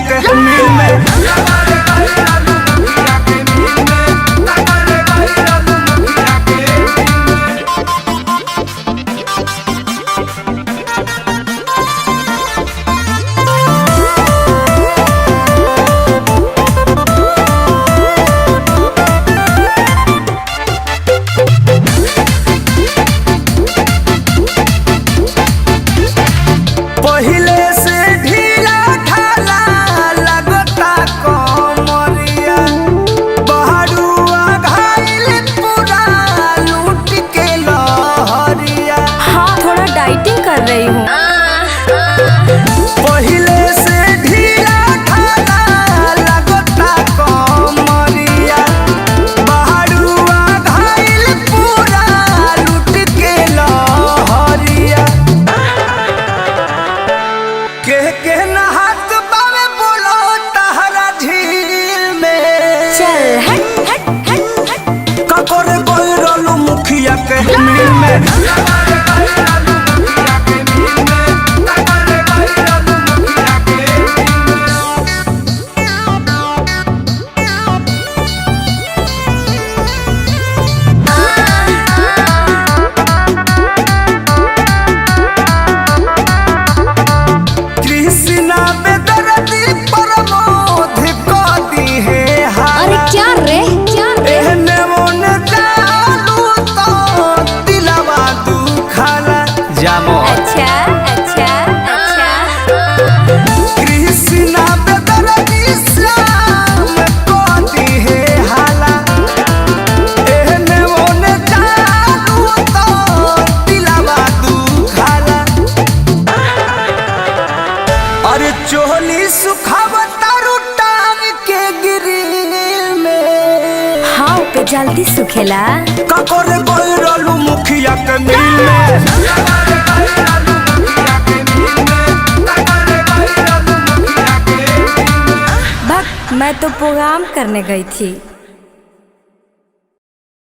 के मिल में। पहिले से ढीला ढाला लगता कमरिया, बहरुआ घायल पूरा लूट के लहरिया। हाँ, थोड़ा डाइटिंग कर रही हूँ। पहिले से ढीला ढाला लगता कमरिया, बहरुआ घायल पूरा लूट के लहरिया। के नहात बावे बोलो तहरा झील में। चल हट हट हट हट। ककोरे कोई रोलू मुखिया के मिल में। कृष्णा बेदर्दी प्रमोद को दी है हाल। अरे क्या रे क्या रे? एहने ओने जालू तो दिलवा दुखाला जामो। अच्छा अच्छा अच्छा। कृष्णा बेदर्दी श्याम को दी है हाला, एहने ओने जालू तो दिलवा दुखाला। अरे चोली सुखावता टांग के गिरिल में। हाँ, पे जल्दी सुखेला। ककोरे कोई रोलू मुखिया के मिल में। बक, मैं तो प्रोग्राम करने गई थी।